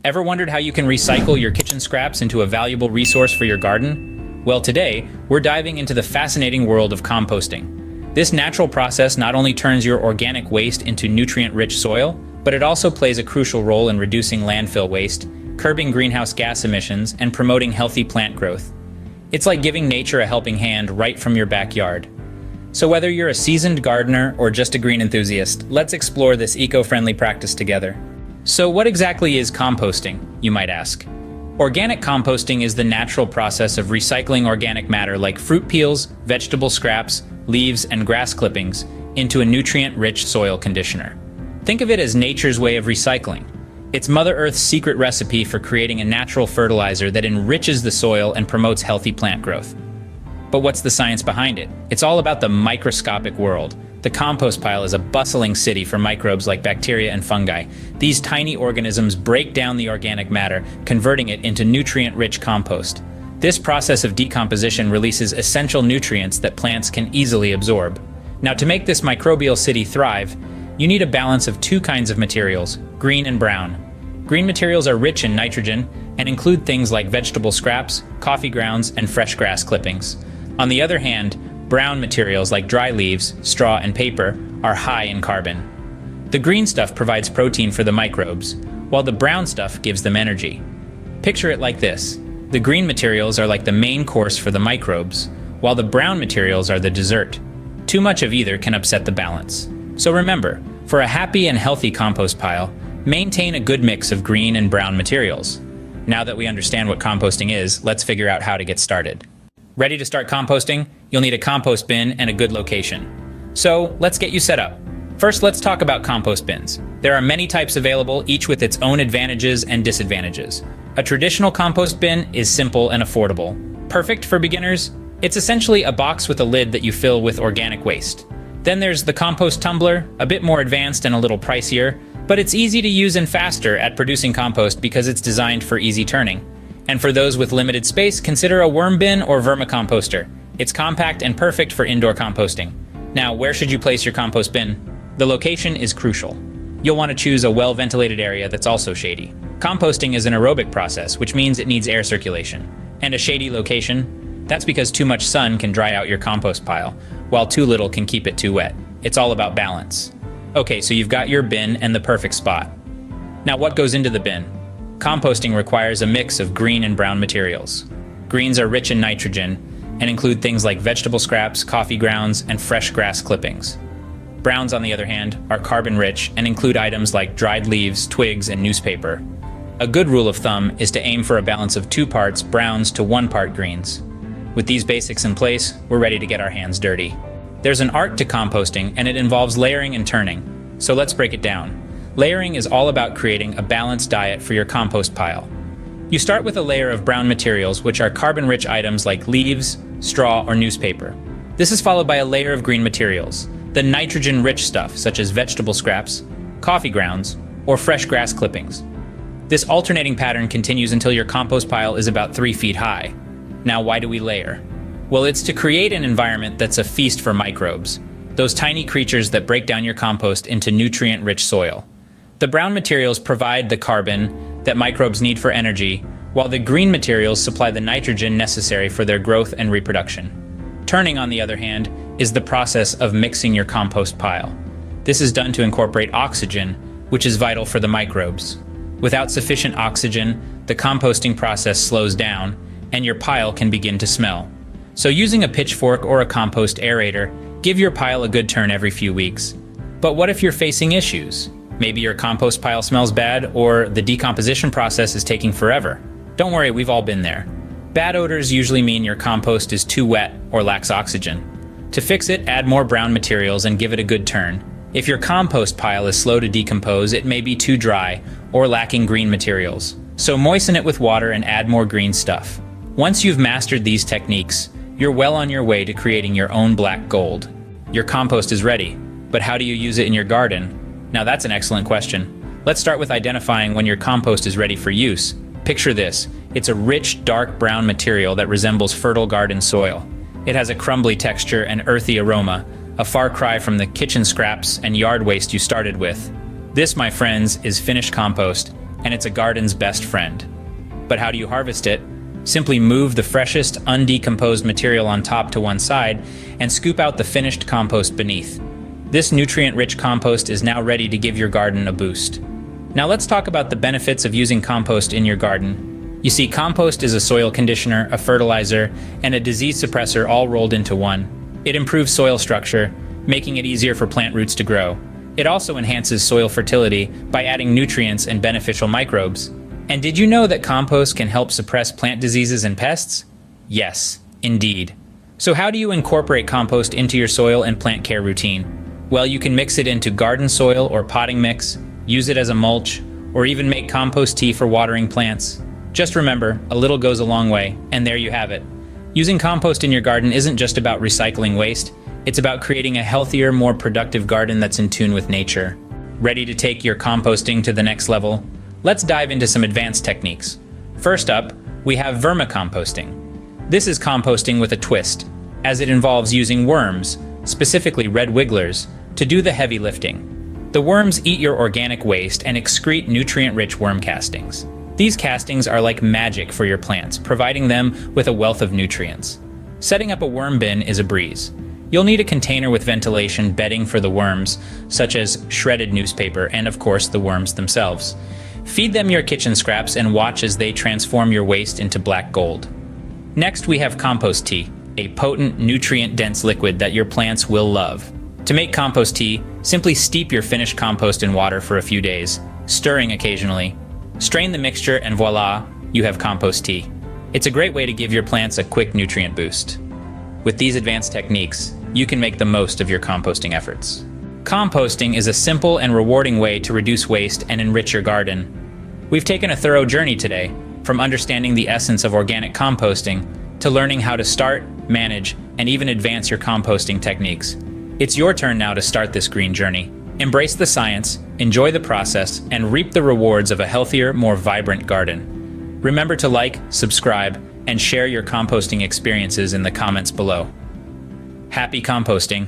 Ever wondered how you can recycle your kitchen scraps into a valuable resource for your garden? Well, today, we're diving into the fascinating world of composting. This natural process not only turns your organic waste into nutrient-rich soil, but it also plays a crucial role in reducing landfill waste, curbing greenhouse gas emissions, and promoting healthy plant growth. It's like giving nature a helping hand right from your backyard. So whether you're a seasoned gardener or just a green enthusiast, let's explore this eco-friendly practice together. So what exactly is composting, you might ask? Organic composting is the natural process of recycling organic matter like fruit peels, vegetable scraps, leaves, and grass clippings into a nutrient-rich soil conditioner. Think of it as nature's way of recycling. It's Mother Earth's secret recipe for creating a natural fertilizer that enriches the soil and promotes healthy plant growth. But what's the science behind it? It's all about the microscopic world. The compost pile is a bustling city for microbes like bacteria and fungi. These tiny organisms break down the organic matter, converting it into nutrient-rich compost. This process of decomposition releases essential nutrients that plants can easily absorb. Now, to make this microbial city thrive, you need a balance of two kinds of materials, green and brown. Green materials are rich in nitrogen and include things like vegetable scraps, coffee grounds, and fresh grass clippings. On the other hand, brown materials like dry leaves, straw, and paper are high in carbon. The green stuff provides protein for the microbes, while the brown stuff gives them energy. Picture it like this. The green materials are like the main course for the microbes, while the brown materials are the dessert. Too much of either can upset the balance. So remember, for a happy and healthy compost pile, maintain a good mix of green and brown materials. Now that we understand what composting is, let's figure out how to get started. Ready to start composting? You'll need a compost bin and a good location. So let's get you set up. First, let's talk about compost bins. There are many types available, each with its own advantages and disadvantages. A traditional compost bin is simple and affordable. Perfect for beginners? It's essentially a box with a lid that you fill with organic waste. Then there's the compost tumbler, a bit more advanced and a little pricier, but it's easy to use and faster at producing compost because it's designed for easy turning. And for those with limited space, consider a worm bin or vermicomposter. It's compact and perfect for indoor composting. Now, where should you place your compost bin? The location is crucial. You'll want to choose a well-ventilated area that's also shady. Composting is an aerobic process, which means it needs air circulation. And a shady location? That's because too much sun can dry out your compost pile, while too little can keep it too wet. It's all about balance. Okay, so you've got your bin and the perfect spot. Now, what goes into the bin? Composting requires a mix of green and brown materials. Greens are rich in nitrogen and include things like vegetable scraps, coffee grounds, and fresh grass clippings. Browns, on the other hand, are carbon-rich and include items like dried leaves, twigs, and newspaper. A good rule of thumb is to aim for a balance of 2 parts browns to 1 part greens. With these basics in place, we're ready to get our hands dirty. There's an art to composting, and it involves layering and turning. So let's break it down. Layering is all about creating a balanced diet for your compost pile. You start with a layer of brown materials, which are carbon-rich items like leaves, straw, or newspaper. This is followed by a layer of green materials, the nitrogen-rich stuff such as vegetable scraps, coffee grounds, or fresh grass clippings. This alternating pattern continues until your compost pile is about 3 feet high. Now, why do we layer? Well, it's to create an environment that's a feast for microbes, those tiny creatures that break down your compost into nutrient-rich soil. The brown materials provide the carbon that microbes need for energy, while the green materials supply the nitrogen necessary for their growth and reproduction. Turning, on the other hand, is the process of mixing your compost pile. This is done to incorporate oxygen, which is vital for the microbes. Without sufficient oxygen, the composting process slows down, and your pile can begin to smell. So using a pitchfork or a compost aerator, give your pile a good turn every few weeks. But what if you're facing issues? Maybe your compost pile smells bad, or the decomposition process is taking forever. Don't worry, we've all been there. Bad odors usually mean your compost is too wet or lacks oxygen. To fix it, add more brown materials and give it a good turn. If your compost pile is slow to decompose, it may be too dry or lacking green materials. So moisten it with water and add more green stuff. Once you've mastered these techniques, you're well on your way to creating your own black gold. Your compost is ready, but how do you use it in your garden? Now that's an excellent question. Let's start with identifying when your compost is ready for use. Picture this. It's a rich, dark brown material that resembles fertile garden soil. It has a crumbly texture and earthy aroma, a far cry from the kitchen scraps and yard waste you started with. This, my friends, is finished compost, and it's a garden's best friend. But how do you harvest it? Simply move the freshest, undecomposed material on top to one side and scoop out the finished compost beneath. This nutrient-rich compost is now ready to give your garden a boost. Now let's talk about the benefits of using compost in your garden. You see, compost is a soil conditioner, a fertilizer, and a disease suppressor all rolled into one. It improves soil structure, making it easier for plant roots to grow. It also enhances soil fertility by adding nutrients and beneficial microbes. And did you know that compost can help suppress plant diseases and pests? Yes, indeed. So how do you incorporate compost into your soil and plant care routine? Well, you can mix it into garden soil or potting mix, use it as a mulch, or even make compost tea for watering plants. Just remember, a little goes a long way, and there you have it. Using compost in your garden isn't just about recycling waste, it's about creating a healthier, more productive garden that's in tune with nature. Ready to take your composting to the next level? Let's dive into some advanced techniques. First up, we have vermicomposting. This is composting with a twist, as it involves using worms, specifically red wigglers, to do the heavy lifting. The worms eat your organic waste and excrete nutrient-rich worm castings. These castings are like magic for your plants, providing them with a wealth of nutrients. Setting up a worm bin is a breeze. You'll need a container with ventilation, bedding for the worms, such as shredded newspaper, and of course the worms themselves. Feed them your kitchen scraps and watch as they transform your waste into black gold. Next, we have compost tea, a potent, nutrient-dense liquid that your plants will love. To make compost tea, simply steep your finished compost in water for a few days, stirring occasionally. Strain the mixture and voila, you have compost tea. It's a great way to give your plants a quick nutrient boost. With these advanced techniques, you can make the most of your composting efforts. Composting is a simple and rewarding way to reduce waste and enrich your garden. We've taken a thorough journey today, from understanding the essence of organic composting to learning how to start, manage, and even advance your composting techniques. It's your turn now to start this green journey. Embrace the science, enjoy the process, and reap the rewards of a healthier, more vibrant garden. Remember to like, subscribe, and share your composting experiences in the comments below. Happy composting!